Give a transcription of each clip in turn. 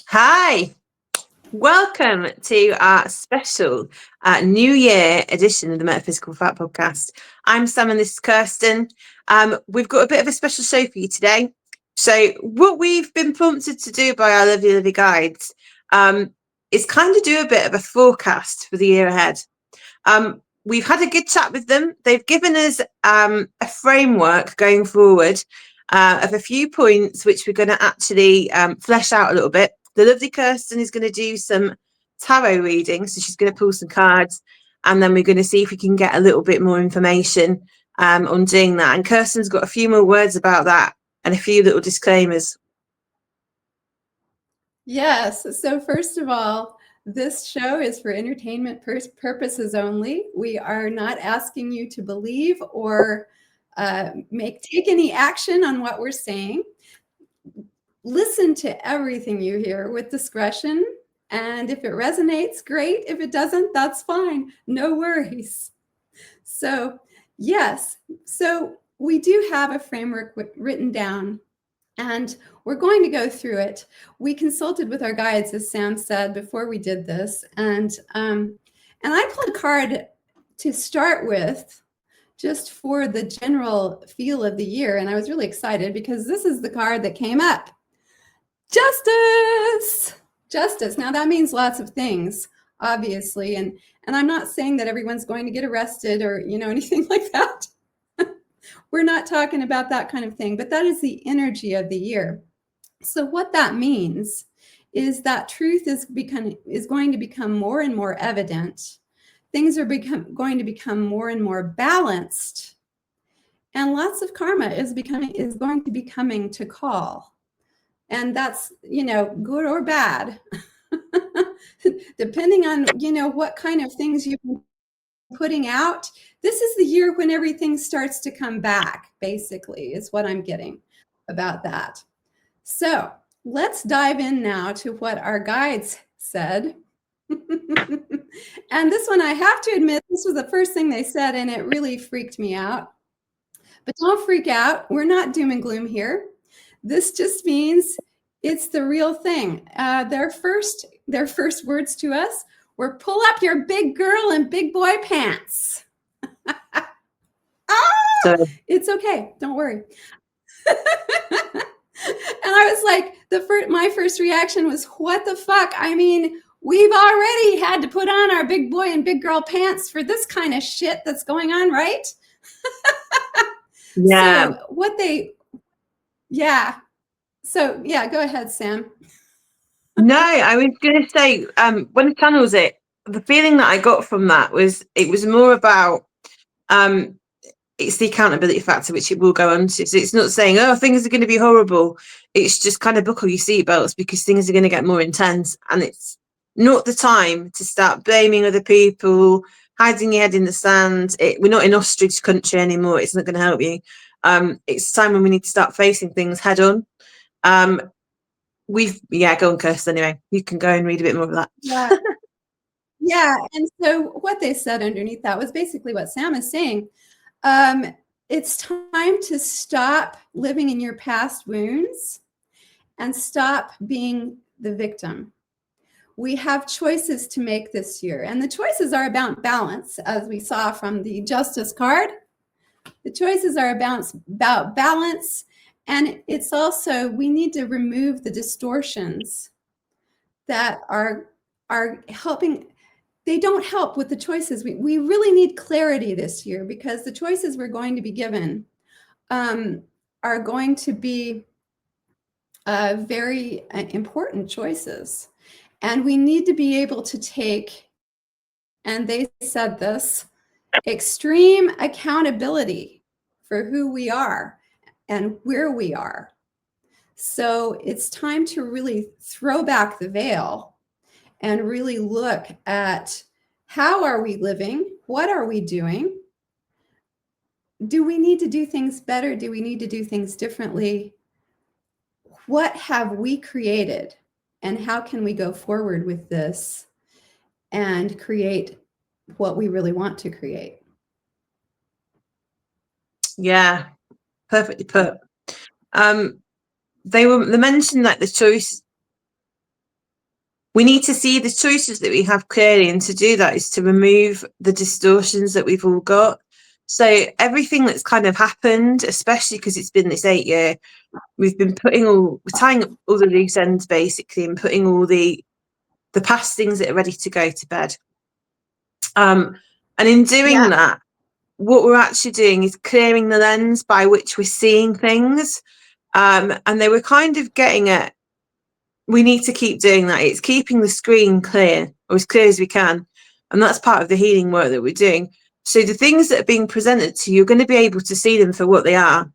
Hi, welcome to our special New Year edition of the Metaphysical Fat podcast. I'm Sam and this is Kirsten. We've got a bit of a special show for you today. So, what we've been prompted to do by our lovely guides is kind of do a bit of a forecast for the year ahead. We've had a good chat with them. They've given us a framework going forward of a few points which we're going to actually flesh out a little bit. The lovely Kirsten is going to do some tarot reading, so she's going to pull some cards, and then we're going to see if we can get a little bit more information on doing that. And Kirsten's got a few more words about that and a few little disclaimers. Yes. So first of all, this show is for entertainment purposes only. We are not asking you to believe or take any action on what we're saying. Listen to everything you hear with discretion. And if it resonates, great. If it doesn't, that's fine. No worries. So, yes. So we do have a framework written down, and we're going to go through it. We consulted with our guides, as Sam said, before we did this. And I pulled a card to start with just for the general feel of the year. And I was really excited because this is the card that came up. Justice. Justice. Now that means lots of things, obviously. And I'm not saying that everyone's going to get arrested or, anything like that. We're not talking about that kind of thing, but that is the energy of the year. So what that means is that truth is going to become more and more evident. Things are going to become more and more balanced, and lots of karma is going to be coming to call. And that's, good or bad, depending on, what kind of things you've been putting out. This is the year when everything starts to come back, basically, is what I'm getting about that. So let's dive in now to what our guides said. And this one, I have to admit, this was the first thing they said, and it really freaked me out. But don't freak out. We're not doom and gloom here. This just means it's the real thing. Their first words to us were, "Pull up your big girl and big boy pants." It's okay. Don't worry. And I was like, my first reaction was, what the fuck? I mean, we've already had to put on our big boy and big girl pants for this kind of shit that's going on, right? Yeah. So go ahead, Sam. No, I was going to say, when it channels it, the feeling that I got from that was it was more about it's the accountability factor, which it will go on to. So it's not saying, oh, things are going to be horrible. It's just kind of buckle your seatbelts because things are going to get more intense. And it's not the time to start blaming other people, hiding your head in the sand. We're not in ostrich country anymore. It's not going to help you. It's time when we need to start facing things head on. Go on, Kirsten, anyway. You can go and read a bit more of that. Yeah. And so what they said underneath that was basically what Sam is saying. It's time to stop living in your past wounds and stop being the victim. We have choices to make this year, and the choices are about balance, as we saw from the Justice card. The choices are about balance, and it's also, we need to remove the distortions that are helping. They don't help with the choices. We really need clarity this year, because the choices we're going to be given are going to be very important choices. And we need to be able to take, and they said this, extreme accountability for who we are and where we are. So it's time to really throw back the veil and really look at, how are we living? What are we doing? Do we need to do things better? Do we need to do things differently? What have we created? And how can we go forward with this and create what we really want to create? Yeah, perfectly put. They mentioned like the choice. we need to see the choices that we have clearly, and to do that is to remove the distortions that we've all got. So everything that's kind of happened, especially because it's been this 8-year, we've been we're tying up all the loose ends basically, and putting all the past things that are ready to go to bed. And in doing that, what we're actually doing is clearing the lens by which we're seeing things. And they were kind of getting at, we need to keep doing that. It's keeping the screen clear, or as clear as we can. And that's part of the healing work that we're doing. So the things that are being presented to you, you're going to be able to see them for what they are.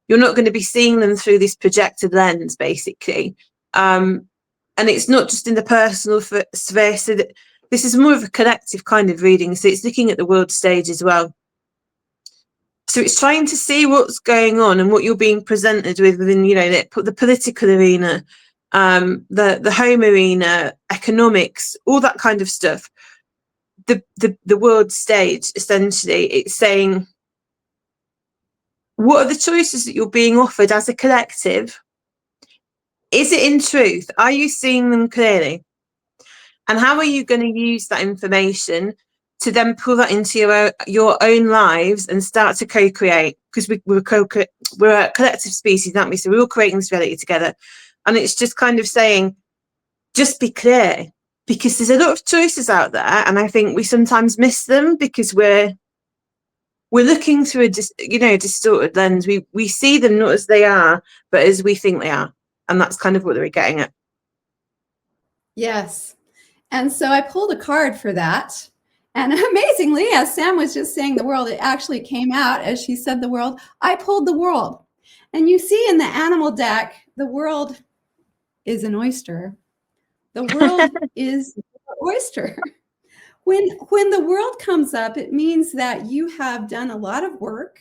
You're not going to be seeing them through this projected lens, basically. And it's not just in the personal sphere. So that this is more of a collective kind of reading. So it's looking at the world stage as well. So it's trying to see what's going on and what you're being presented with within, the political arena, the home arena, economics, all that kind of stuff. The world stage, essentially, it's saying, what are the choices that you're being offered as a collective? Is it in truth? Are you seeing them clearly? And how are you going to use that information to then pull that into your own lives and start to co-create? Because we're a collective species, aren't we? So we're all creating this reality together. And it's just kind of saying, just be clear, because there's a lot of choices out there. And I think we sometimes miss them because we're looking through a distorted lens. We see them not as they are, but as we think they are. And that's kind of what they're getting at. Yes. And so I pulled a card for that. And amazingly, as Sam was just saying the world, it actually came out as she said the world. I pulled the world. And you see in the animal deck, the world is an oyster. The world is an oyster. When the world comes up, it means that you have done a lot of work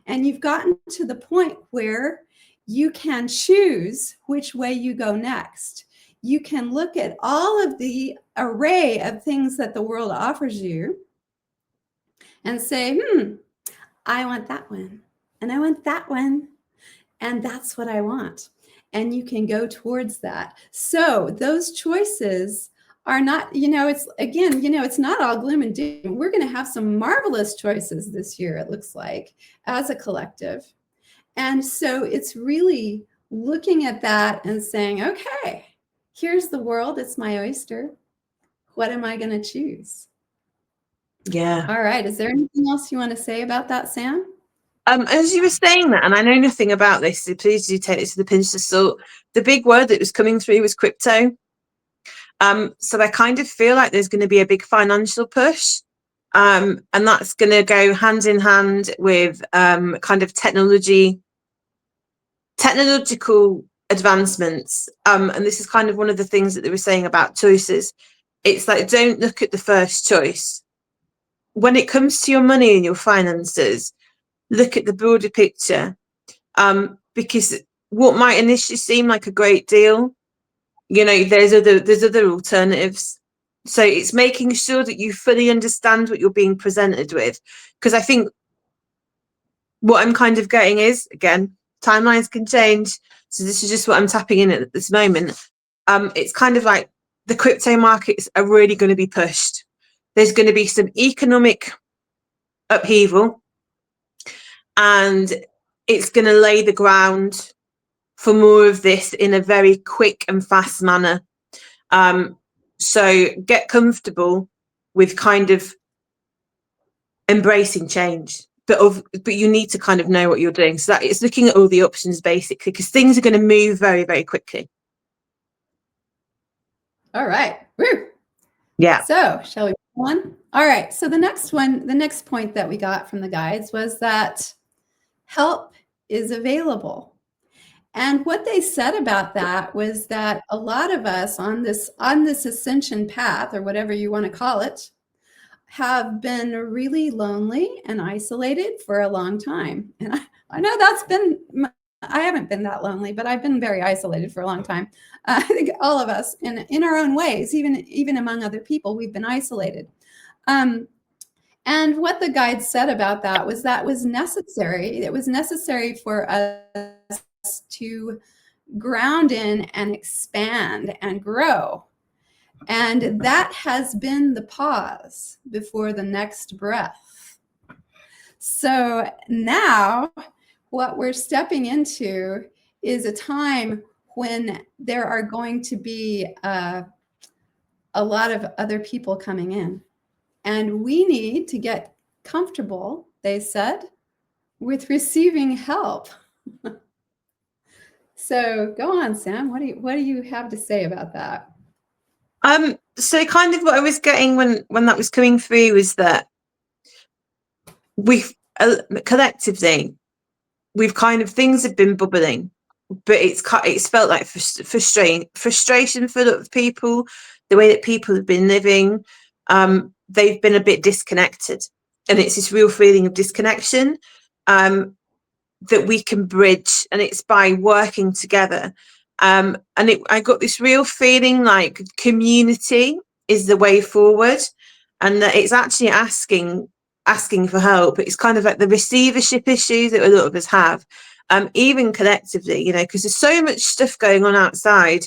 and you've gotten to the point where you can choose which way you go next. You can look at all of the array of things that the world offers you and say, I want that one, and I want that one, and that's what I want. And you can go towards that. So those choices are not, it's not all gloom and doom. We're going to have some marvelous choices this year, it looks like, as a collective. And so it's really looking at that and saying, okay, here's the world. It's my oyster. What am I going to choose? Yeah. All right. Is there anything else you want to say about that, Sam? As you were saying that, and I know nothing about this, so please do take this with a pinch of salt. The big word that was coming through was crypto. So I kind of feel like there's going to be a big financial push. And that's going to go hand in hand with kind of technological advancements. And this is kind of one of the things that they were saying about choices. It's like, don't look at the first choice. When it comes to your money and your finances, look at the broader picture. Because what might initially seem like a great deal, there's other alternatives. So it's making sure that you fully understand what you're being presented with. Because I think what I'm kind of getting is, again, timelines can change. So this is just what I'm tapping in at this moment. It's kind of like the crypto markets are really going to be pushed. There's going to be some economic upheaval, and it's going to lay the ground for more of this in a very quick and fast manner. So get comfortable with kind of embracing change, but you need to kind of know what you're doing. So that it's looking at all the options basically, because things are going to move very, very quickly. All right. Woo. Yeah. So shall we move on? All right. So the next point that we got from the guides was that help is available. And what they said about that was that a lot of us on this ascension path, or whatever you want to call it, have been really lonely and isolated for a long time. And I know I haven't been that lonely, but I've been very isolated for a long time. I think all of us in our own ways, even among other people, we've been isolated. And what the guide said about that was necessary. It was necessary for us to ground in and expand and grow. And that has been the pause before the next breath. So now what we're stepping into is a time when there are going to be a lot of other people coming in. And we need to get comfortable, they said, with receiving help. So go on, Sam. What do you have to say about that? So kind of what I was getting when that was coming through was that we've collectively we've kind of, things have been bubbling, but it's felt like frustration for a lot of people, the way that people have been living. They've been a bit disconnected, and it's this real feeling of disconnection that we can bridge, and it's by working together. I got this real feeling like community is the way forward, and that it's actually asking for help. It's kind of like the receivership issue that a lot of us have, even collectively, you know, because there's so much stuff going on outside,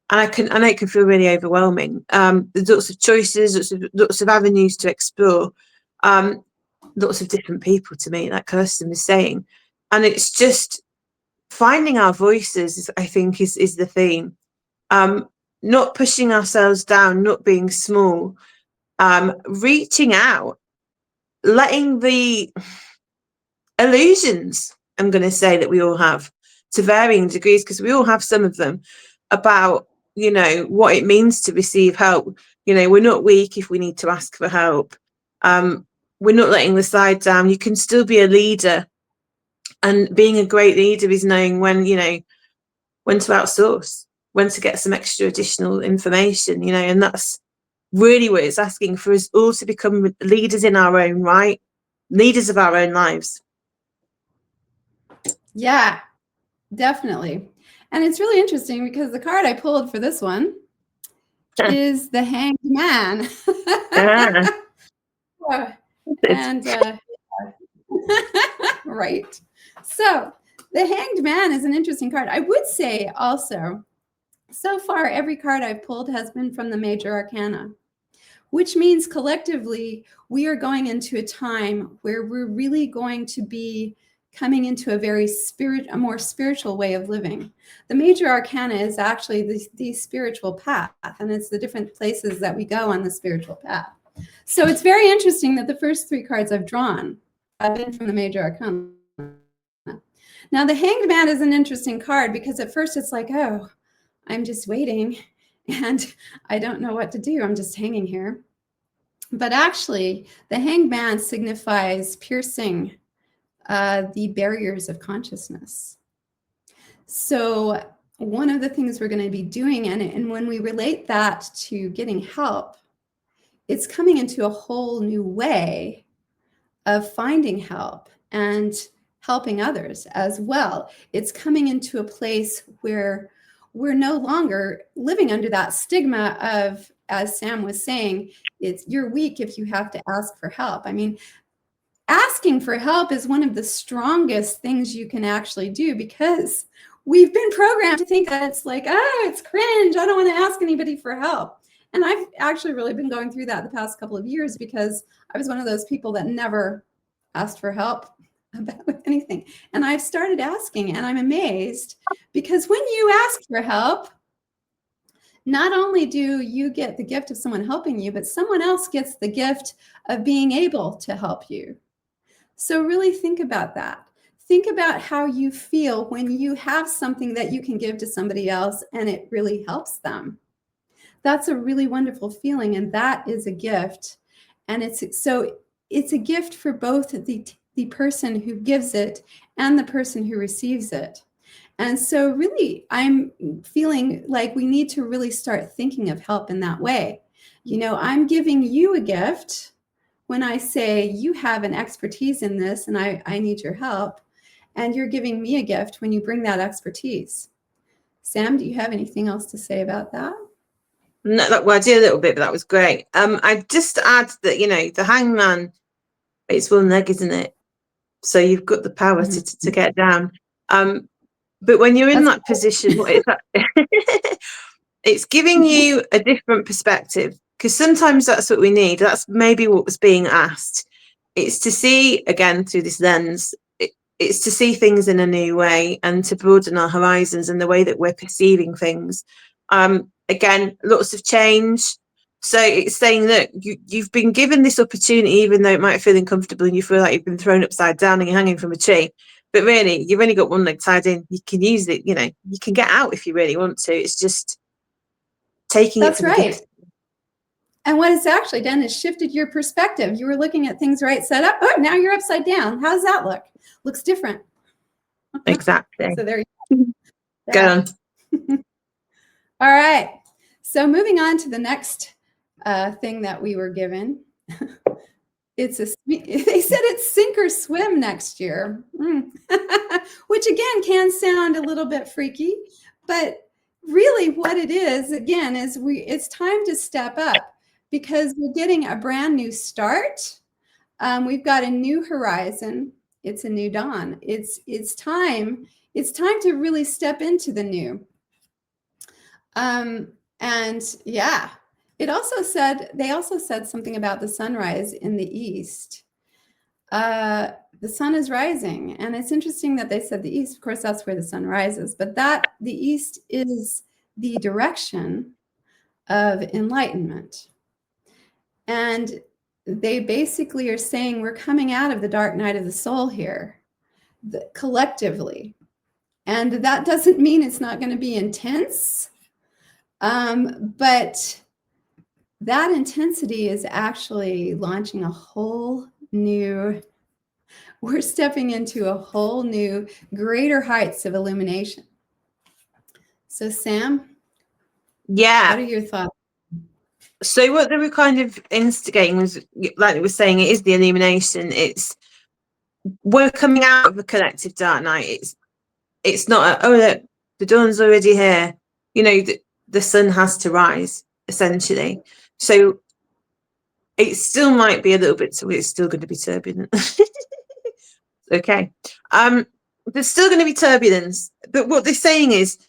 and I know it can feel really overwhelming. There's lots of choices, lots of avenues to explore, lots of different people to meet, like Kirsten was saying, and it's just finding our voices. I think is the theme. Not pushing ourselves down, not being small, reaching out, letting the illusions, I'm going to say, that we all have to varying degrees, because we all have some of them, about, you know, what it means to receive help. You know, we're not weak if we need to ask for help. We're not letting the side down. You can still be a leader, and being a great leader is knowing when, you know, when to outsource, when to get some extra additional information, you know, and that's really what it's asking for us all, to become leaders in our own right, leaders of our own lives. Yeah, definitely. And it's really interesting because the card I pulled for this one is the Hanged Man. And right. So the Hanged Man is an interesting card. I would say also, so far every card I've pulled has been from the major arcana, which means collectively we are going into a time where we're really going to be coming into a more spiritual way of living. The major arcana is actually the spiritual path, and it's the different places that we go on the spiritual path. So it's very interesting that the first three cards I've drawn have been from the major arcana. Now the Hanged Man is an interesting card because at first it's like, oh, I'm just waiting and I don't know what to do. I'm just hanging here. But actually, the Hanged Man signifies piercing the barriers of consciousness. So one of the things we're going to be doing, and when we relate that to getting help, it's coming into a whole new way of finding help and helping others as well. It's coming into a place where we're no longer living under that stigma of, as Sam was saying, you're weak if you have to ask for help. I mean, asking for help is one of the strongest things you can actually do, because we've been programmed to think that it's like, oh, it's cringe, I don't want to ask anybody for help. And I've actually really been going through that the past couple of years, because I was one of those people that never asked for help about anything. And I've started asking, and I'm amazed, because when you ask for help, not only do you get the gift of someone helping you, but someone else gets the gift of being able to help you. So really think about that. Think about how you feel when you have something that you can give to somebody else and it really helps them. That's a really wonderful feeling, and that is a gift. And it's a gift for both the person who gives it and the person who receives it. And so really, I'm feeling like we need to really start thinking of help in that way. You know, I'm giving you a gift when I say you have an expertise in this and I need your help, and you're giving me a gift when you bring that expertise. Sam, do you have anything else to say about that? No, well, I did a little bit, but that was great. I just add that, you know, the hangman, it's one leg, isn't it? So you've got the power to get down. But when you're in that position, what is that? It's giving you a different perspective, because sometimes that's what we need. That's maybe what was being asked. It's to see again through this lens. It's to see things in a new way and to broaden our horizons and the way that we're perceiving things. Again, lots of change. So it's saying that you've been given this opportunity, even though it might feel uncomfortable and you feel like you've been thrown upside down and you're hanging from a tree. But really, you've only got one leg tied in. You can use it, you can get out if you really want to. It's just taking it That's for the right. gift. And what it's actually done is shifted your perspective. You were looking at things right side up. Oh, now you're upside down. How does that look? Looks different. Exactly. So there you go. Go on. All right. So moving on to the next thing that we were given. They said it's sink or swim next year, which again can sound a little bit freaky, but really what it is, again, is it's time to step up because we're getting a brand new start. We've got a new horizon. It's a new dawn. It's time to really step into the new. And yeah, they also said something about the sunrise in the east. The sun is rising, and it's interesting that they said the east. Of course, that's where the sun rises, but the east is the direction of enlightenment. And they basically are saying we're coming out of the dark night of the soul here, collectively. And that doesn't mean it's not going to be intense, but that intensity is actually launching a whole new, we're stepping into a whole new, greater heights of illumination. So, Sam, yeah, what are your thoughts? So what they were kind of instigating was, like they were saying, it is the illumination. We're coming out of a collective dark night. It's not look, the dawn's already here. The sun has to rise, essentially. So it still might be a little bit, so it's still going to be turbulent. Okay. There's still going to be turbulence, but what they're saying is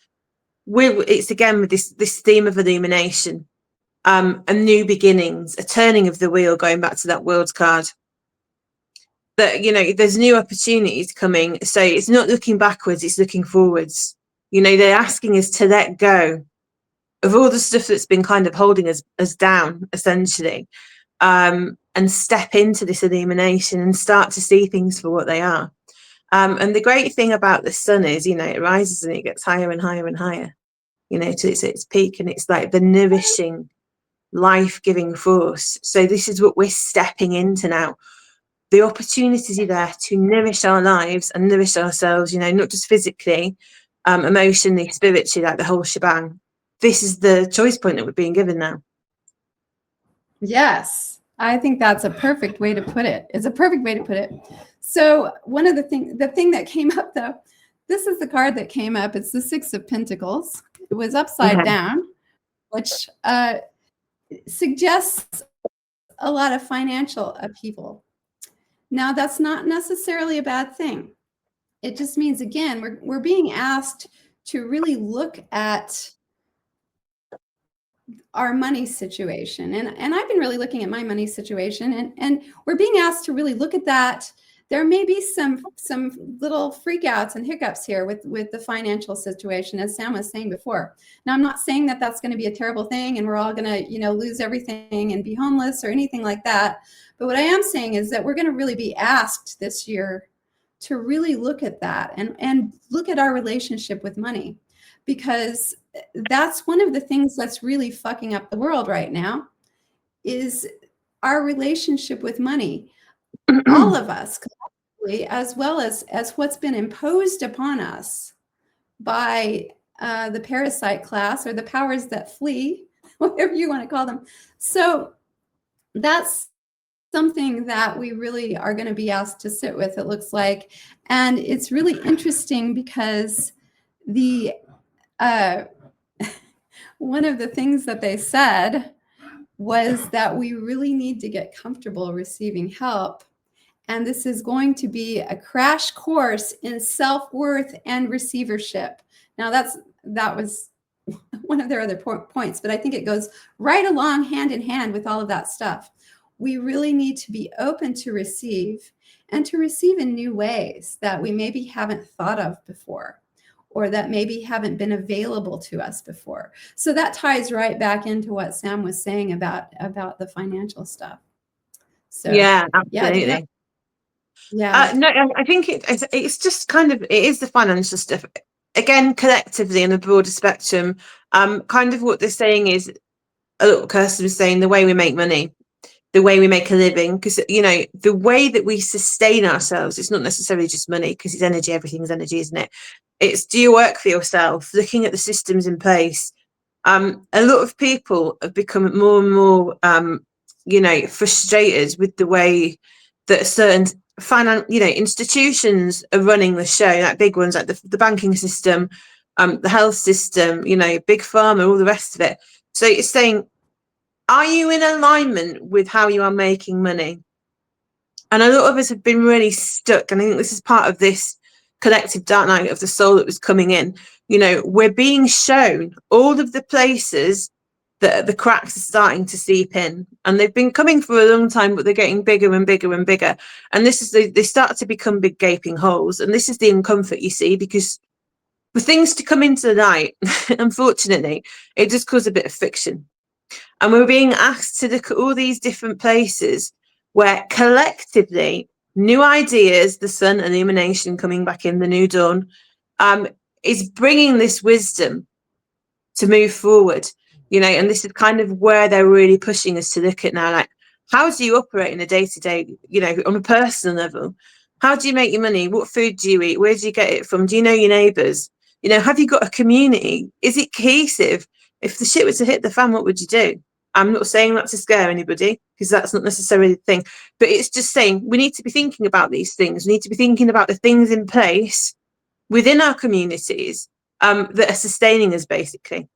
it's again with this theme of illumination. And new beginnings, a turning of the wheel, going back to that world card. That, there's new opportunities coming. So it's not looking backwards, it's looking forwards. They're asking us to let go of all the stuff that's been kind of holding us down, essentially, and step into this illumination and start to see things for what they are. And the great thing about the sun is, it rises and it gets higher and higher and higher, to its peak, and it's like the nourishing, life-giving force. So this is what we're stepping into now. The opportunities are there to nourish our lives and nourish ourselves, not just physically, emotionally, spiritually, like the whole shebang. This is the choice point that we're being given now. Yes, I think that's a perfect way to put it. It's a perfect way to put it. So one of the thing that came up, though, this is the card that came up. It's the Six of Pentacles. It was upside down, which suggests a lot of financial upheaval. Now, that's not necessarily a bad thing. It just means, again, we're being asked to really look at our money situation. And I've been really looking at my money situation, and we're being asked to really look at that. There may be some little freakouts and hiccups here with the financial situation, as Sam was saying before. Now, I'm not saying that that's going to be a terrible thing and we're all going to, lose everything and be homeless or anything like that. But what I am saying is that we're going to really be asked this year to really look at that and look at our relationship with money, because that's one of the things that's really fucking up the world right now, is our relationship with money. All of us, as well as what's been imposed upon us by the parasite class or the powers that flee, whatever you want to call them. So that's something that we really are going to be asked to sit with, it looks like. And it's really interesting because one of the things that they said was that we really need to get comfortable receiving help. And this is going to be a crash course in self-worth and receivership. Now that was one of their other points, but I think it goes right along hand in hand with all of that stuff. We really need to be open to receive, and to receive in new ways that we maybe haven't thought of before, or that maybe haven't been available to us before. So that ties right back into what Sam was saying about the financial stuff. So Yeah, yeah, absolutely. yeah. No, I think it's just kind of, it is the financial stuff. Again, collectively in a broader spectrum, kind of what they're saying is, Kirsten was saying, the way we make money, the way we make a living, because, you know, the way that we sustain ourselves, it's not necessarily just money, because it's energy, everything's energy, isn't it? It's, do you work for yourself, looking at the systems in place. A lot of people have become more and more, you know, frustrated with the way that certain institutions are running the show, like big ones like the banking system, the health system, you know, big pharma, all the rest of it. So it's saying, are you in alignment with how you are making money? And a lot of us have been really stuck. And I think this is part of this collective dark night of the soul that was coming in. You know, we're being shown all of the places that the cracks are starting to seep in. And they've been coming for a long time, but they're getting bigger and bigger and bigger. And this is they start to become big gaping holes. And this is the uncomfort, you see, because for things to come into the light, unfortunately, it does cause a bit of friction. And we're being asked to look at all these different places where collectively new ideas, the sun, illumination coming back in, the new dawn, is bringing this wisdom to move forward, you know. And this is kind of where they're really pushing us to look at now, like, how do you operate in a day-to-day, you know, on a personal level? How do you make your money? What food do you eat? Where do you get it from? Do you know your neighbours? You know, have you got a community? Is it cohesive? If the shit were to hit the fan, what would you do? I'm not saying that to scare anybody, because that's not necessarily the thing, but it's just saying we need to be thinking about these things. We need to be thinking about the things in place within our communities that are sustaining us, basically.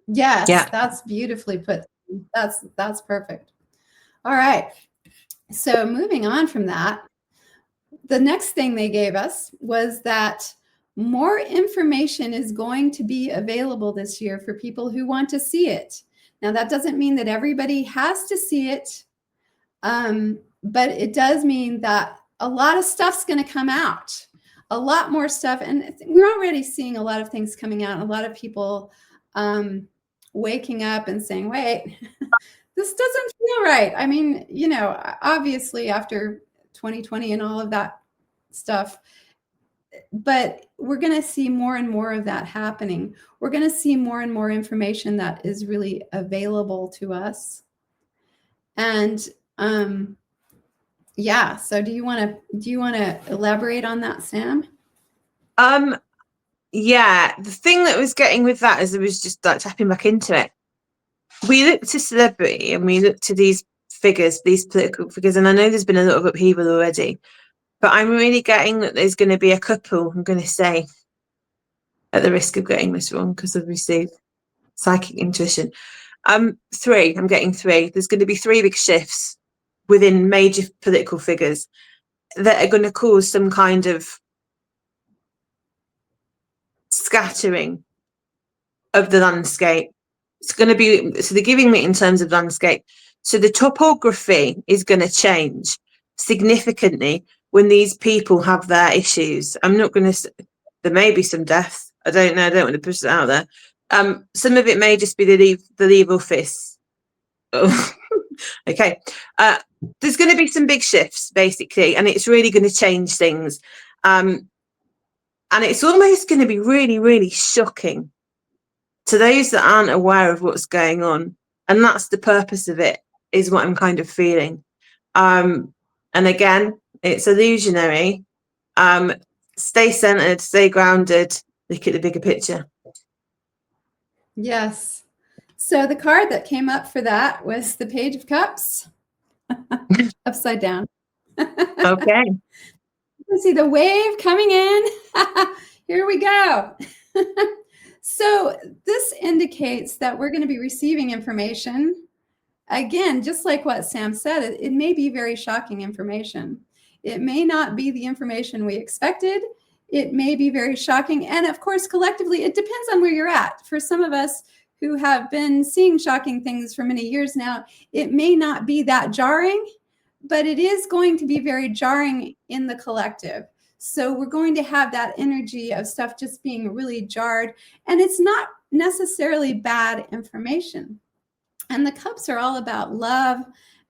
Yes, Yeah. that's beautifully put. That's perfect. All right. So moving on from that, the next thing they gave us was that more information is going to be available this year for people who want to see it. Now, that doesn't mean that everybody has to see it, but it does mean that a lot of stuff's going to come out, a lot more stuff. And we're already seeing a lot of things coming out, a lot of people waking up and saying, wait, this doesn't feel right. I mean, you know, obviously after 2020 and all of that stuff, but we're going to see more and more of that happening. We're going to see more and more information that is really available to us. And yeah, so do you want to elaborate on that, Sam? Yeah, the thing that was getting with that is I was just like tapping back into it. We look to celebrity and we look to these figures, these political figures, and I know there's been a lot of upheaval already, but I'm really getting that there's going to be a couple, I'm going to say, at the risk of getting this wrong because I've received psychic intuition. Three, I'm getting three. There's going to be three big shifts within major political figures that are going to cause some kind of scattering of the landscape. It's going to be, so they're giving me in terms of landscape. So the topography is going to change significantly when these people have their issues. I'm not going to, there may be some death. I don't know. I don't want to push it out there. Some of it may just be the legal fists. Oh. Okay. There's going to be some big shifts, basically, and it's really going to change things. And it's almost going to be really, really shocking to those that aren't aware of what's going on. And that's the purpose of it, is what I'm kind of feeling. And again, it's illusionary. Stay centered, stay grounded, look at the bigger picture. Yes. So the card that came up for that was the Page of Cups, upside down. Okay. You can see the wave coming in. Here we go. So this indicates that we're going to be receiving information. Again, just like what Sam said, it may be very shocking information. It may not be the information we expected. it may be very shocking. And of course, collectively, it depends on where you're at. For some of us who have been seeing shocking things for many years now, it may not be that jarring, but it is going to be very jarring in the collective. So we're going to have that energy of stuff just being really jarred, and it's not necessarily bad information. And the cups are all about love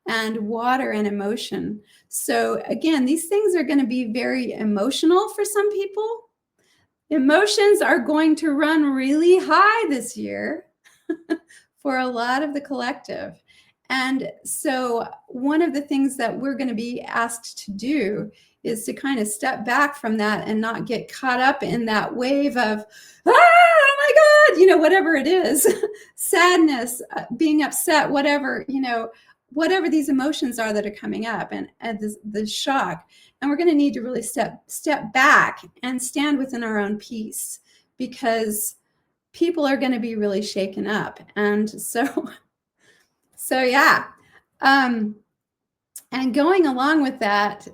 and water and emotion. So again, these things are going to be very emotional for some people. Emotions are going to run really high this year for a lot of the collective. And so one of the things that we're going to be asked to do is to kind of step back from that and not get caught up in that wave of, oh my God, whatever it is, sadness, being upset, whatever, whatever these emotions are that are coming up, and the shock. And we're going to need to really step back and stand within our own peace, because people are going to be really shaken up. And so yeah. And going along with that,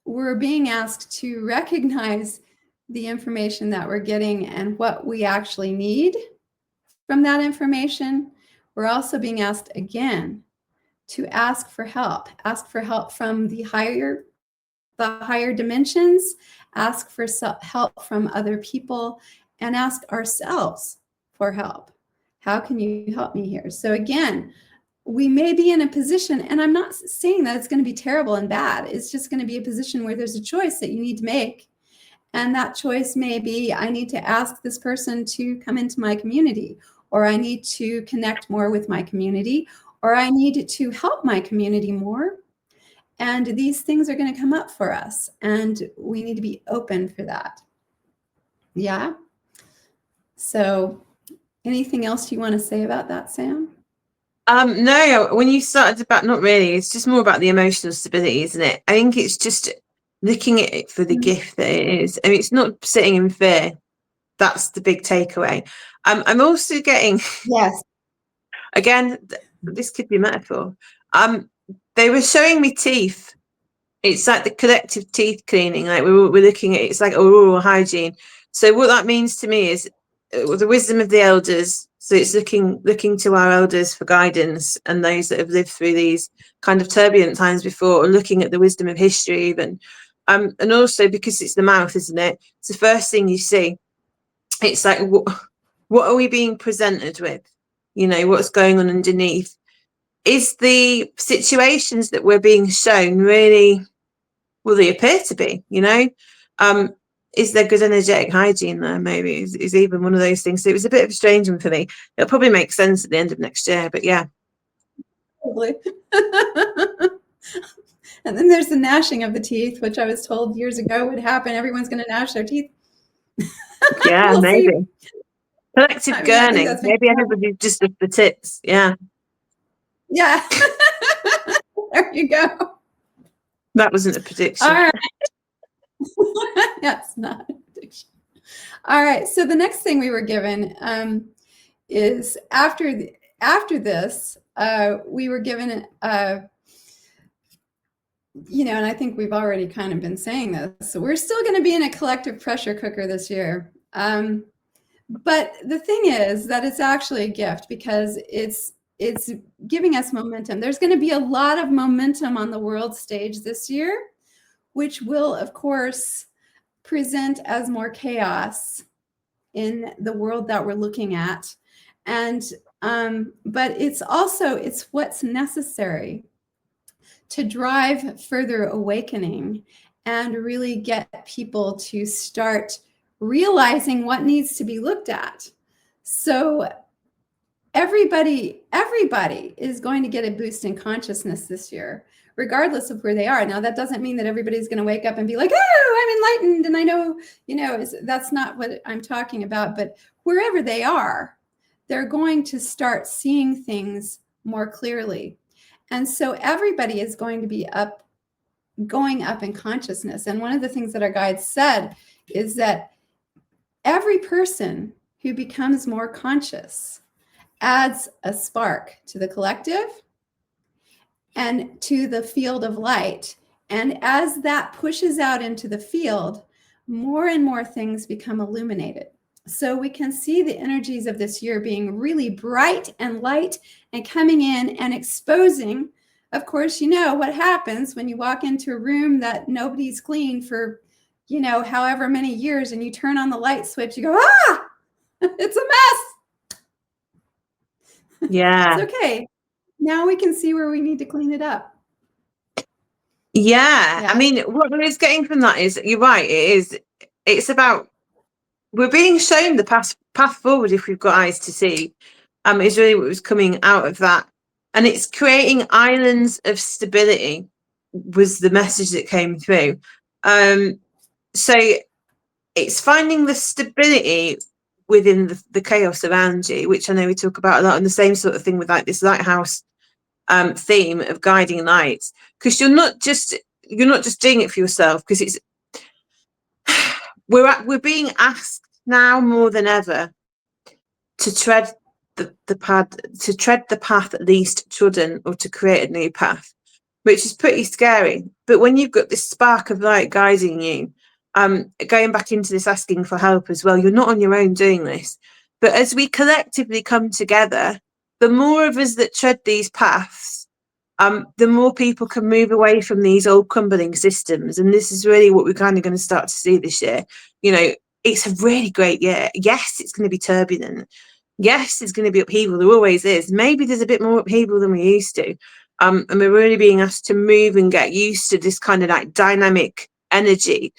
we're being asked to recognize the information that we're getting and what we actually need from that information. We're also being asked again to ask for help from the higher dimensions, ask for help from other people, and ask ourselves for help. How can you help me here? So again, we may be in a position, and I'm not saying that it's going to be terrible and bad. It's just going to be a position where there's a choice that you need to make. And that choice may be, I need to ask this person to come into my community, or I need to connect more with my community, or I need to help my community more. And these things are going to come up for us, and we need to be open for that. Yeah. So anything else you want to say about that, Sam? No, when you started about, not really, it's just more about the emotional stability, isn't it? I think it's just looking at it for the gift that it is. I mean, it's not sitting in fear. That's the big takeaway. I'm also getting, yes, again, this could be a metaphor. They were showing me teeth. It's like the collective teeth cleaning. Like we're looking at it, it's like oral hygiene. So what that means to me is the wisdom of the elders. So it's looking to our elders for guidance, and those that have lived through these kind of turbulent times before, or looking at the wisdom of history even. And also because it's the mouth, isn't it? It's the first thing you see. It's like, what are we being presented with? What's going on underneath? Is the situations that we're being shown really, well, they appear to be, is there good energetic hygiene there? Maybe is even one of those things. So it was a bit of a strange one for me. It'll probably make sense at the end of next year, but yeah. Probably. And then there's the gnashing of the teeth, which I was told years ago would happen. Everyone's going to gnash their teeth. Yeah, we'll maybe. See. Collective gurning. Maybe everybody just look the tips. Yeah. Yeah. There you go. That wasn't a prediction. All right. That's not a prediction. All right. So the next thing we were given is after this, we were given and I think we've already kind of been saying this. So we're still going to be in a collective pressure cooker this year. But the thing is that it's actually a gift, because it's giving us momentum. There's going to be a lot of momentum on the world stage this year, which will, of course, present as more chaos in the world that we're looking at. And but it's what's necessary to drive further awakening and really get people to start realizing what needs to be looked at. So everybody is going to get a boost in consciousness this year, regardless of where they are. Now, that doesn't mean that everybody's going to wake up and be like, oh, I'm enlightened and I know, that's not what I'm talking about. But wherever they are, they're going to start seeing things more clearly. And so everybody is going to be going up in consciousness. And one of the things that our guides said is that every person who becomes more conscious adds a spark to the collective and to the field of light. And as that pushes out into the field, more and more things become illuminated. So we can see the energies of this year being really bright and light and coming in and exposing. Of course, you know what happens when you walk into a room that nobody's cleaned for, you know, however many years, and you turn on the light switch, you go, ah, it's a mess. Yeah. It's okay. Now we can see where we need to clean it up. Yeah. I mean, what we're getting from that is, you're right, it's about, we're being shown the path forward if we've got eyes to see. Is really what was coming out of that. And it's creating islands of stability was the message that came through. So it's finding the stability within the chaos around you, which I know we talk about a lot, and the same sort of thing with like this lighthouse theme of guiding lights, because you're not just doing it for yourself, because it's we're being asked now more than ever to tread the path least trodden, or to create a new path, which is pretty scary. But when you've got this spark of light guiding you, going back into this asking for help as well, you're not on your own doing this. But as we collectively come together, the more of us that tread these paths, the more people can move away from these old crumbling systems. And this is really what we're kind of going to start to see this year. You know, it's a really great year. Yes, it's going to be turbulent. Yes, there's going to be upheaval. There always is. Maybe there's a bit more upheaval than we used to. And we're really being asked to move and get used to this kind of like dynamic energy.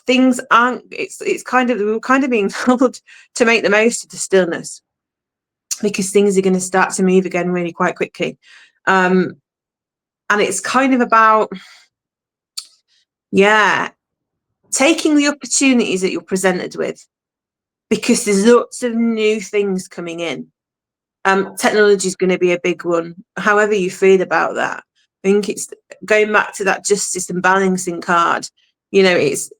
Things aren't, it's kind of, we're kind of being told to make the most of the stillness, because things are going to start to move again really quite quickly. And it's kind of about, taking the opportunities that you're presented with, because there's lots of new things coming in. Technology is going to be a big one, however you feel about that. I think it's going back to that justice and balancing card. You know, it's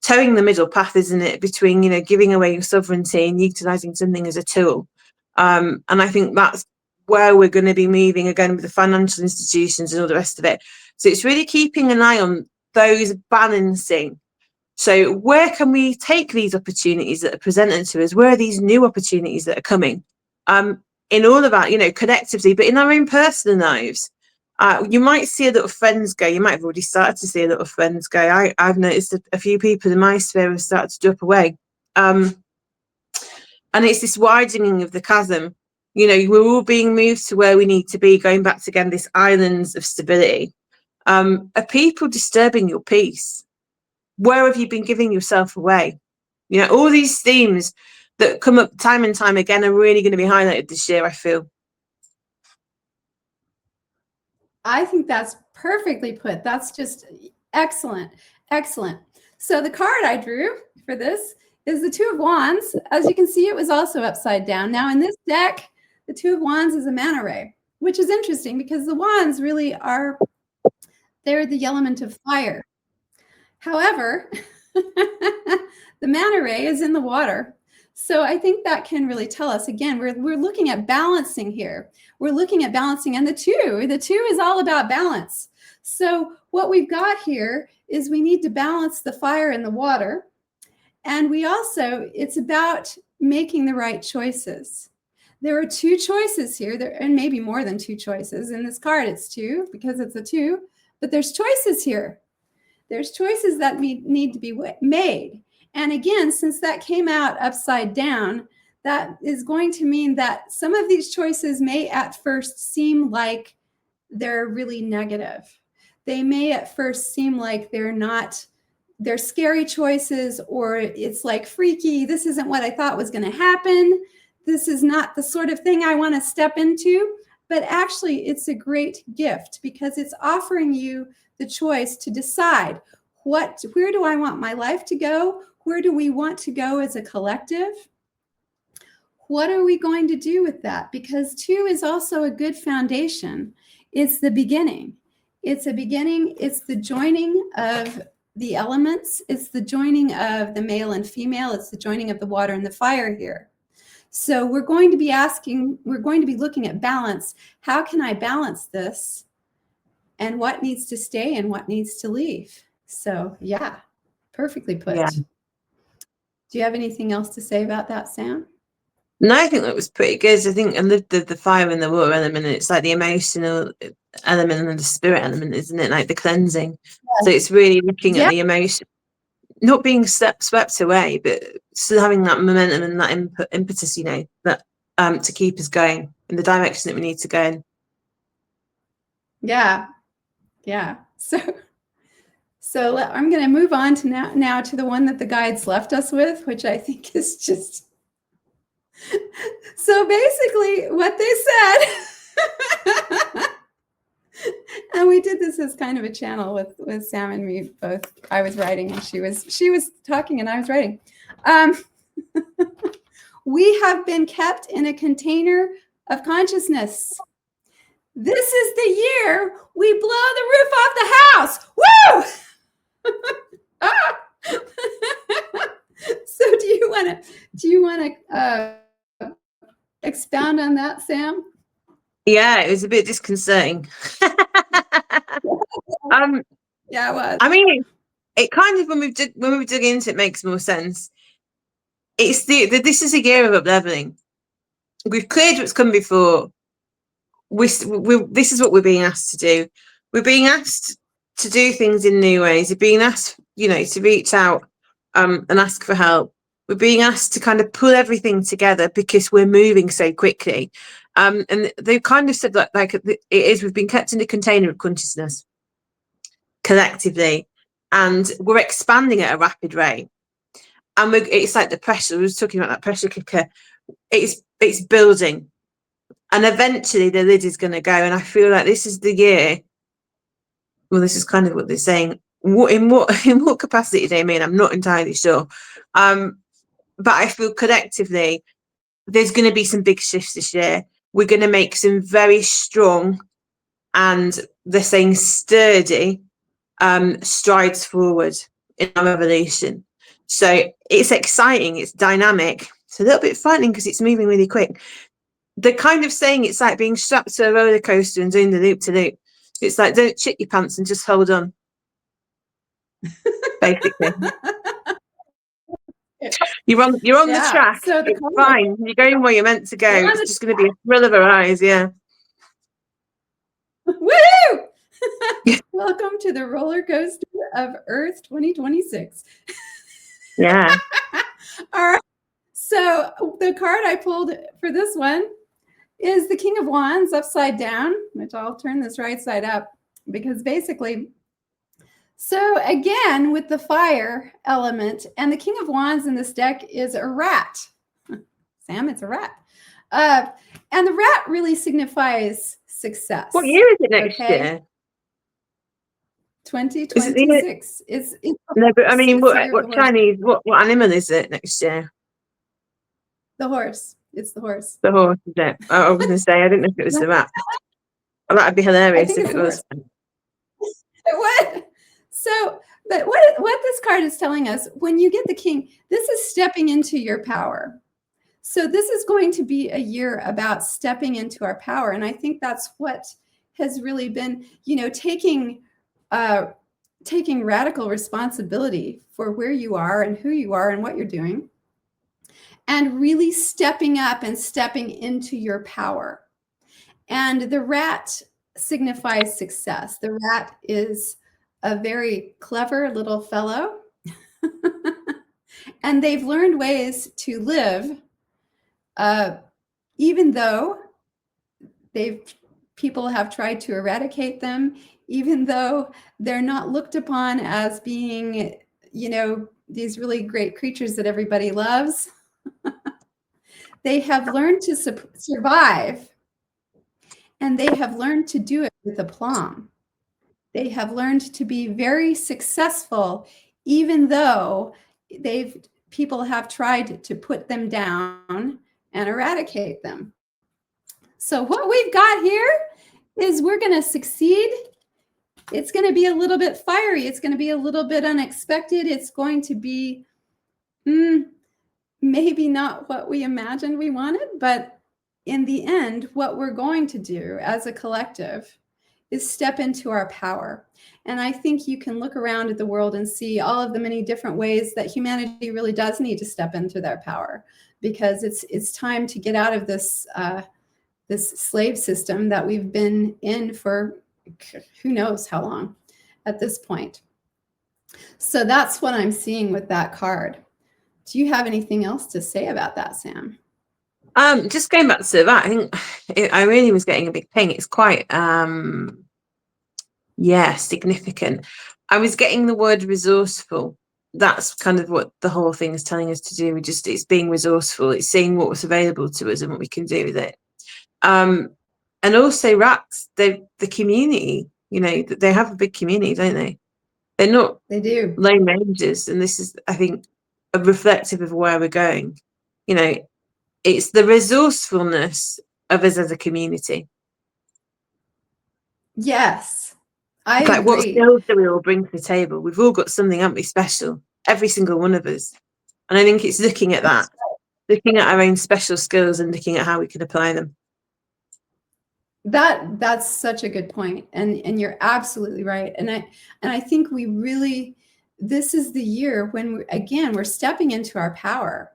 towing the middle path, isn't it, between, you know, giving away your sovereignty and utilizing something as a tool. And I think that's where we're going to be moving again with the financial institutions and all the rest of it. So it's really keeping an eye on those balancing. So where can we take these opportunities that are presented to us? Where are these new opportunities that are coming? In all of our, you know, collectively, but in our own personal lives. You might see a lot of friends go. You might have already started to see a lot of friends go. I've noticed a few people in my sphere have started to drop away. And it's this widening of the chasm. You know, we're all being moved to where we need to be, going back to, again, this islands of stability. Are people disturbing your peace? Where have you been giving yourself away? You know, all these themes that come up time and time again are really going to be highlighted this year, I feel. I think that's perfectly put. That's just excellent. Excellent. So the card I drew for this is the Two of Wands. As you can see, it was also upside down. Now in this deck, the Two of Wands is a manta ray, which is interesting because the wands really are, they're the element of fire. However, the manta ray is in the water. So I think that can really tell us, again, we're looking at balancing here. We're looking at balancing, and the two is all about balance. So what we've got here is we need to balance the fire and the water. And we also, it's about making the right choices. There are two choices here, and maybe more than two choices. In this card, it's two because it's a two, but there's choices here. There's choices that need to be made. And again, since that came out upside down, that is going to mean that some of these choices may at first seem like they're really negative. They may at first seem like they're scary choices, or it's like freaky. This isn't what I thought was going to happen. This is not the sort of thing I want to step into. But actually, it's a great gift because it's offering you the choice to decide where do I want my life to go? Where do we want to go as a collective? What are we going to do with that? Because two is also a good foundation. It's the beginning. It's a beginning. It's the joining of the elements. It's the joining of the male and female. It's the joining of the water and the fire here. So we're going to be looking at balance. How can I balance this? And what needs to stay and what needs to leave? So yeah, Perfectly put. Yeah. Do you have anything else to say about that, Sam? No, I think that was pretty good. I think I loved the fire and the water element. And it's like the emotional element and the spirit element, isn't it? Like the cleansing. Yeah. So it's really looking at the emotion, not being swept away, but still having that momentum and that impetus, you know, that to keep us going in the direction that we need to go in. Yeah. So I'm going to move on to now to the one that the guides left us with, which I think is just so basically what they said. And we did this as kind of a channel with Sam and me both. I was writing and she was talking and I was writing. We have been kept in a container of consciousness. This is the year we blow the roof off the house. Woo! So do you want to expound on that, Sam? Yeah, it was a bit disconcerting. Yeah, it was. I mean, it kind of when we dug into it makes more sense. It's this is a year of up-leveling. We've cleared what's come before. This is what we're being asked to do. We're being asked to do things in new ways. We're being asked, you know, to reach out and ask for help. We're being asked to kind of pull everything together because we're moving so quickly. And they've kind of said that like it is, we've been kept in a container of consciousness collectively, and we're expanding at a rapid rate. And it's like the pressure. We were talking about that pressure cooker. It's building, and eventually the lid is going to go. And I feel like this is the year. Well, this is kind of what they're saying. In what capacity they mean, I'm not entirely sure. But I feel collectively there's going to be some big shifts this year. We're going to make some very strong, and they're saying sturdy, strides forward in our evolution. So it's exciting, it's dynamic. It's a little bit frightening because it's moving really quick. They're kind of saying it's like being strapped to a roller coaster and doing the loop to loop. It's like, don't shit your pants and just hold on. Basically. You're on the track. So it's fine. You're going where you're meant to go. It's just going to be a thrill of a rise, yeah. Woo! Welcome to the roller coaster of Earth 2026. Yeah. All right. So the card I pulled for this one is the King of Wands upside down, which I'll turn this right side up because basically, so again, with the fire element, and the King of Wands in this deck is a rat. Sam, it's a rat. And the rat really signifies success. What year is it next year? 2026. It's no, but I mean, what Chinese, what animal is it next year? The horse. It's the horse. The horse, is it? I was going to say, I didn't know if it was the rat. Oh, that'd be hilarious if it was. It would. So, but what this card is telling us, when you get the king, this is stepping into your power. So this is going to be a year about stepping into our power. And I think that's what has really been, you know, taking radical responsibility for where you are and who you are and what you're doing, and really stepping up and stepping into your power. And the rat signifies success. The rat is a very clever little fellow. And they've learned ways to live, even though people have tried to eradicate them, even though they're not looked upon as being, you know, these really great creatures that everybody loves. They have learned to survive, and they have learned to do it with aplomb. They have learned to be very successful, even though people have tried to put them down and eradicate them. So what we've got here is we're going to succeed. It's going to be a little bit fiery. It's going to be a little bit unexpected. It's going to be maybe not what we imagined we wanted, but in the end, what we're going to do as a collective is step into our power. And I think you can look around at the world and see all of the many different ways that humanity really does need to step into their power, because it's time to get out of this this slave system that we've been in for who knows how long at this point. So that's what I'm seeing with that card. Do you have anything else to say about that, Sam? Just going back to that, I think I really was getting a big ping. It's quite significant. I was getting the word resourceful. That's kind of what the whole thing is telling us to do. It's being resourceful. It's seeing what was available to us and what we can do with it. And also rats, the community, they have a big community, don't they? They're not They do. lone rangers, and this is, I think, a reflective of where we're going. It's the resourcefulness of us as a community. Yes, I agree. What skills do we all bring to the table? We've all got something, haven't we, special? Every single one of us. And I think it's looking at that, looking at our own special skills and looking at how we can apply them. That's such a good point, and you're absolutely right. And I think we really, this is the year when we're stepping into our power,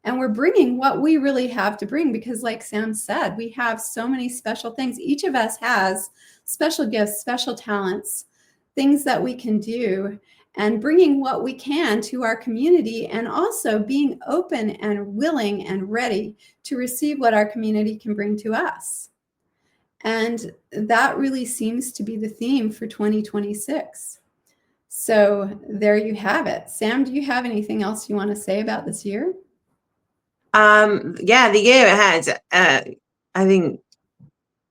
and we're bringing what we really have to bring, because like Sam said, we have so many special things. Each of us has special gifts, special talents, things that we can do, and bringing what we can to our community, and also being open and willing and ready to receive what our community can bring to us. And that really seems to be the theme for 2026. So there you have it. Sam, do you have anything else you want to say about this year? Yeah, the year ahead, I think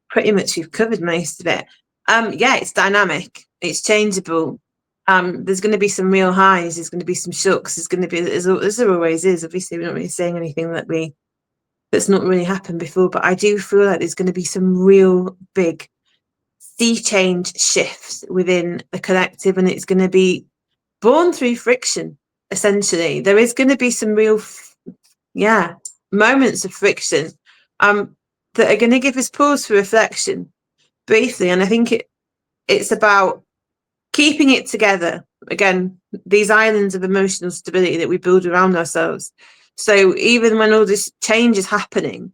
pretty much you've covered most of it. Yeah, it's dynamic, it's changeable. There's going to be some real highs, there's going to be some shocks, there's going to be, as there always is. Obviously, we're not really saying anything that's not really happened before, but I do feel like there's going to be some real big sea change shifts within the collective, and it's going to be born through friction. Essentially, there is going to be some real moments of friction that are going to give us pause for reflection briefly. And I think it's about keeping it together. Again, these islands of emotional stability that we build around ourselves. So even when all this change is happening,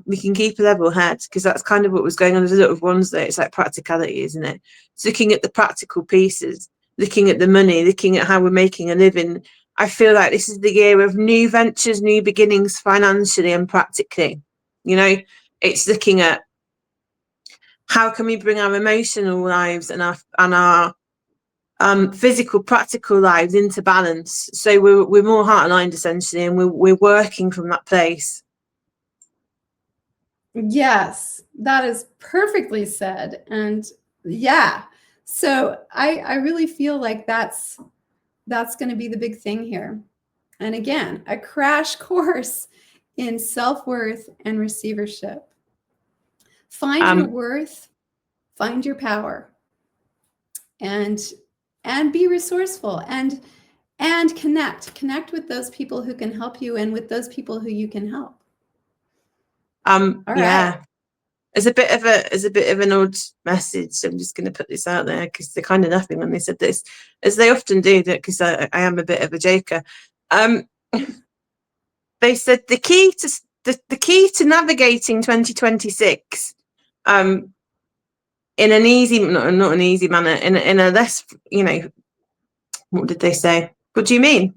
we can keep a level head, because that's kind of what was going on. There's a lot of ones there. It's like practicality, isn't it? It's looking at the practical pieces, looking at the money, looking at how we're making a living. I feel like this is the year of new ventures, new beginnings, financially and practically. It's looking at how can we bring our emotional lives and our physical, practical lives into balance. So we're more heart aligned, essentially, and we're working from that place. Yes, that is perfectly said. And yeah, so I really feel like that's going to be the big thing here. And again, a crash course in self-worth and receivership. Find your worth, find your power, and be resourceful, and connect with those people who can help you, and with those people who you can help. All right. As a bit of an odd message, I'm just going to put this out there, because they're kind of laughing when they said this, as they often do, because I am a bit of a joker. They said the key to navigating 2026 in an easy, not an easy manner, in a less, what did they say? What do you mean?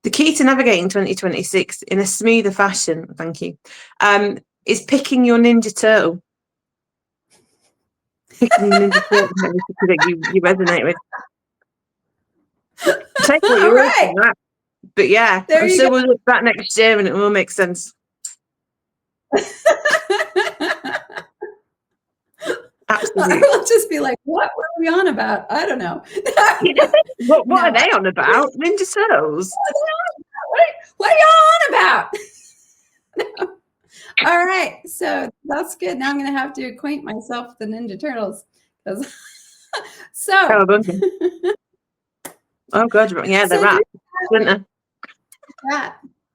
The key to navigating 2026 in a smoother fashion, thank you, is picking your Ninja Turtle. Picking your Ninja Turtle that you resonate with. Take what you're right. That. But yeah, I'm sure we'll look back next year and it will make sense. Absolutely. I'll just be like, what were we on about? I don't know. What are they on about? Ninja Turtles? What are y'all on about? No. All right, so that's good. Now I'm going to have to acquaint myself with the Ninja Turtles. So. Oh God, yeah, the rat.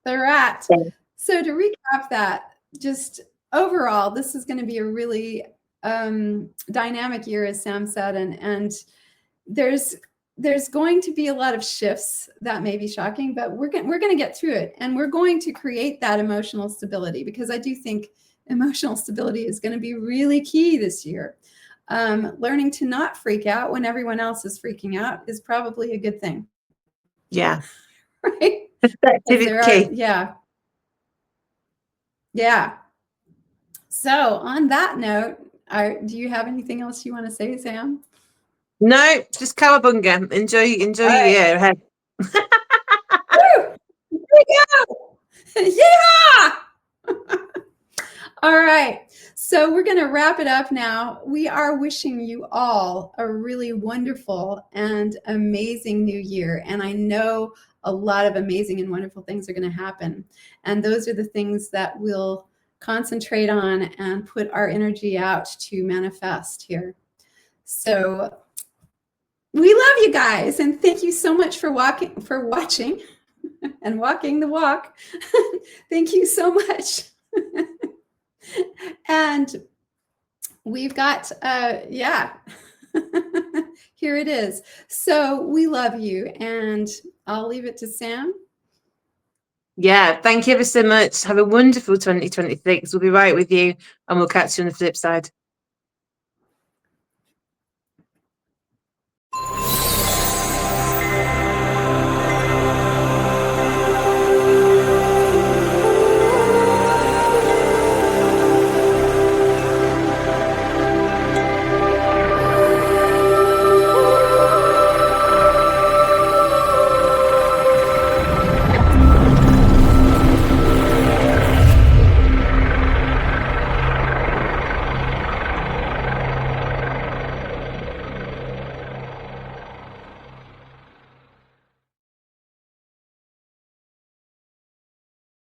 The rat. So to recap that, just overall, this is going to be a really dynamic year, as Sam said, and there's going to be a lot of shifts that may be shocking, but we're going to get through it, and we're going to create that emotional stability, because I do think emotional stability is going to be really key this year. Learning to not freak out when everyone else is freaking out is probably a good thing. Yeah. Right? Perspective is key. Yeah. So on that note, do you have anything else you want to say, Sam? No, just cowabunga. Enjoy your year ahead. Woo! Here we go! Yeah! All right. So we're going to wrap it up now. We are wishing you all a really wonderful and amazing new year. And I know a lot of amazing and wonderful things are going to happen. And those are the things that we'll concentrate on and put our energy out to manifest here. So we love you guys, and thank you so much for watching and walking the walk. Thank you so much. And we've got, yeah, here it is. So we love you, and I'll leave it to Sam. Yeah, thank you ever so much. Have a wonderful 2026. We'll be right with you, and we'll catch you on the flip side.